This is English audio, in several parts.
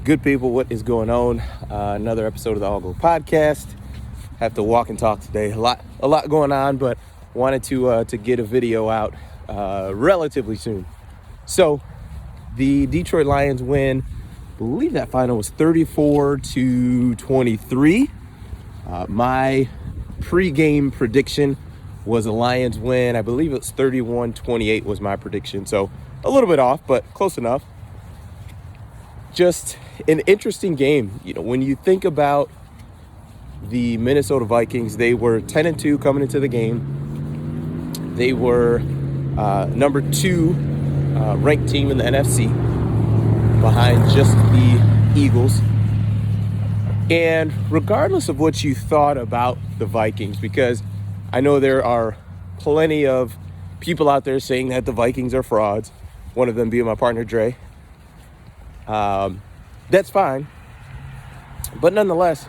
Good people, what is going on? Another episode of the All Go podcast. Have to walk and talk today. A lot going on, but wanted to get a video out relatively soon. So the Detroit Lions win. I believe that final was 34-23. My pregame prediction was a Lions win. I believe it was 31-28 was my prediction. So a little bit off, but close enough. Just an interesting game. You know, when you think about the Minnesota Vikings, they were 10-2 coming into the game. They were number 2 ranked team in the NFC, behind just the Eagles. And regardless of what you thought about the Vikings, because I know there are plenty of people out there saying that the Vikings are frauds, one of them being my partner Dre. That's fine. But nonetheless,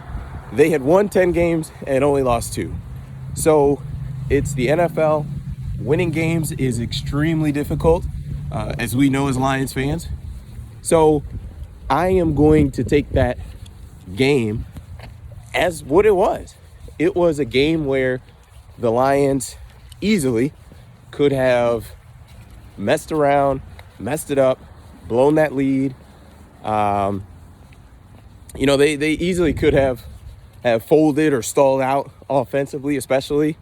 they had won 10 games and only lost 2. So it's the NFL. Winning games is extremely difficult, as we know as Lions fans. So I am going to take that game as what it was. It was a game where the Lions easily could have messed around, messed it up, blown that lead. They easily could have folded or stalled out offensively, especially,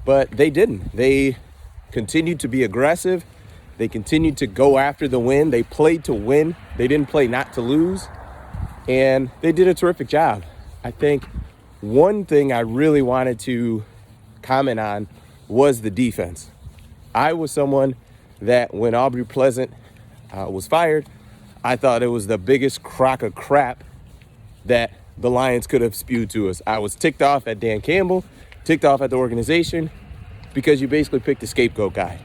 but they didn't. They continued to be aggressive. They continued to go after the win. They played to win. They didn't play not to lose, and they did a terrific job. I think one thing I really wanted to comment on was the defense. I was someone that when Aubrey Pleasant was fired, I thought it was the biggest crock of crap that the Lions could have spewed to us. I was ticked off at Dan Campbell, ticked off at the organization, because you basically picked the scapegoat guy.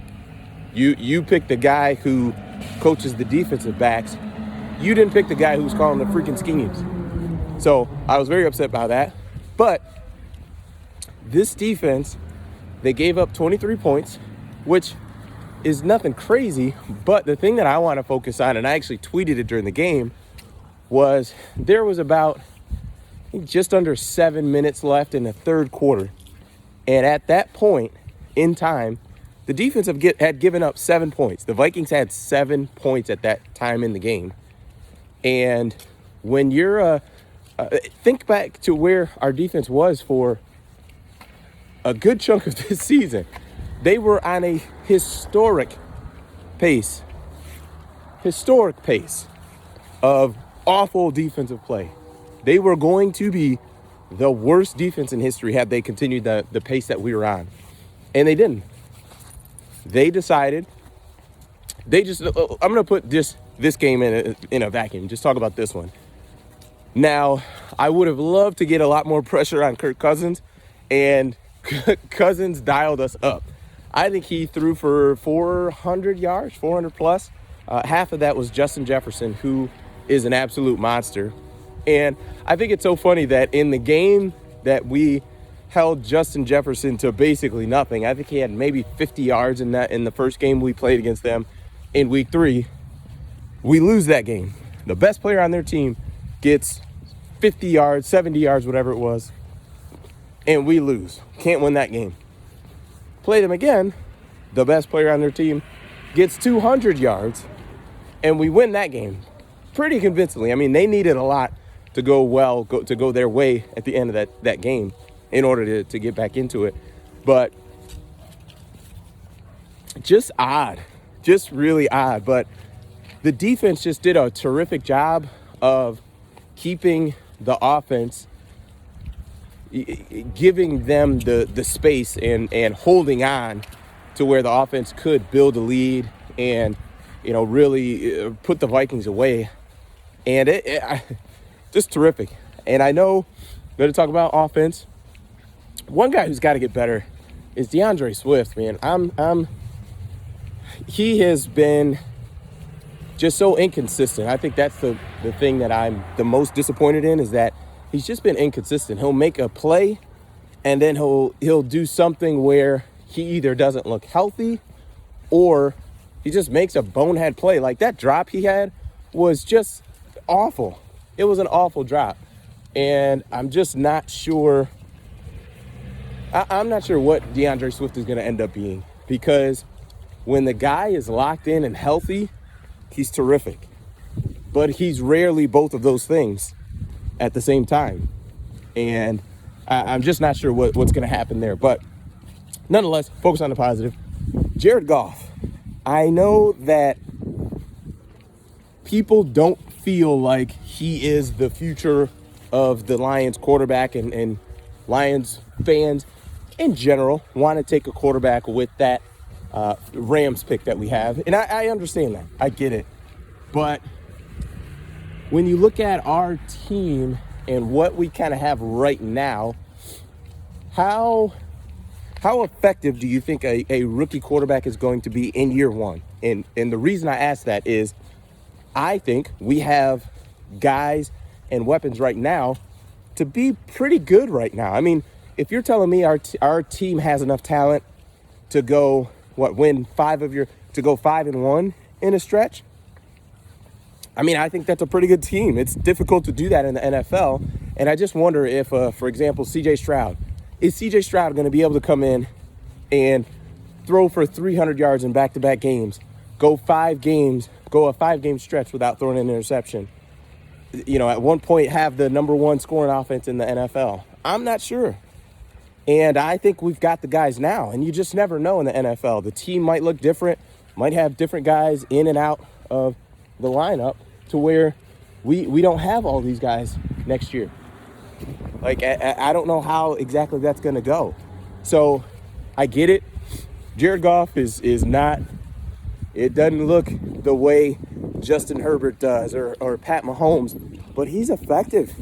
You picked the guy who coaches the defensive backs. You didn't pick the guy who's calling the freaking schemes. So I was very upset by that. But this defense, they gave up 23 points, which is nothing crazy. But the thing that I want to focus on, and I actually tweeted it during the game, was there was about just under 7 minutes left in the third quarter. And at that point in time, the defense had given up 7 points. The Vikings had 7 points at that time in the game. And when you're think back to where our defense was for a good chunk of this season. They were on a historic pace of awful defensive play. They were going to be the worst defense in history had they continued the pace that we were on. And they didn't. They decided, I'm going to put this game in a vacuum. Just talk about this one. Now, I would have loved to get a lot more pressure on Kirk Cousins, and Cousins dialed us up. I think he threw for 400 yards, 400 plus. Half of that was Justin Jefferson, who is an absolute monster. And I think it's so funny that in the game that we held Justin Jefferson to basically nothing, I think he had maybe 50 yards in the first game we played against them in week 3. We lose that game. The best player on their team gets 50 yards, 70 yards, whatever it was, and we lose. Can't win that game. Play them again. The best player on their team gets 200 yards, and we win that game pretty convincingly. I mean, they needed a lot to go their way at the end of that game in order to get back into it. But just odd, just really odd. But the defense just did a terrific job of keeping the offense, giving them the space and holding on to where the offense could build a lead and, really put the Vikings away. And it just terrific. And I know I'm going to talk about offense. One guy who's got to get better is DeAndre Swift, man. He has been just so inconsistent. I think that's the thing that I'm the most disappointed in, is that he's just been inconsistent. He'll make a play, and then he'll do something where he either doesn't look healthy or he just makes a bonehead play. Like that drop he had was just awful. It was an awful drop. And I'm just not sure. I'm not sure what DeAndre Swift is going to end up being, because when the guy is locked in and healthy, he's terrific. But he's rarely both of those things at the same time. And I'm just not sure what's going to happen there. But nonetheless, focus on the positive. Jared Goff. I know that people don't feel like he is the future of the Lions quarterback, and Lions fans in general want to take a quarterback with that Rams pick that we have. And I understand that. I get it. But when you look at our team and what we kind of have right now, how effective do you think a rookie quarterback is going to be in year one? And the reason I ask that is I think we have guys and weapons right now to be pretty good right now. I mean, if you're telling me our team has enough talent to go, win to go 5-1 in a stretch, I mean, I think that's a pretty good team. It's difficult to do that in the NFL. And I just wonder if, for example, CJ Stroud, is CJ Stroud going to be able to come in and throw for 300 yards in back-to-back games, go a 5-game stretch without throwing an interception? You know, at one point have the number one scoring offense in the NFL. I'm not sure. And I think we've got the guys now, and you just never know in the NFL. The team might look different, might have different guys in and out of the lineup to where we don't have all these guys next year. Like, I don't know how exactly that's going to go. So I get it. Jared Goff is not, it doesn't look the way Justin Herbert does or Pat Mahomes, but he's effective.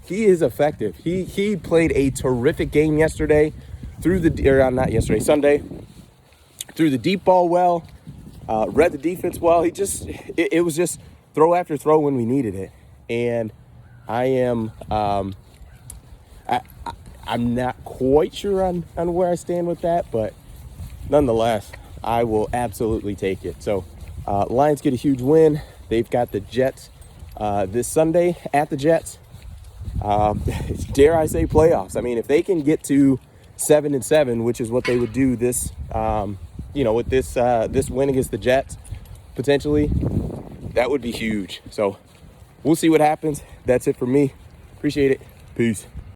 He is effective. He played a terrific game yesterday Sunday, threw the deep ball well, read the defense well. It was just throw after throw when we needed it. And I'm not quite sure on where I stand with that, but nonetheless, I will absolutely take it. So Lions get a huge win. They've got the Jets this Sunday at the Jets. Dare I say playoffs. I mean, if they can get to 7-7, which is what they would do this, with this win against the Jets, potentially, that would be huge. So we'll see what happens. That's it for me. Appreciate it. Peace.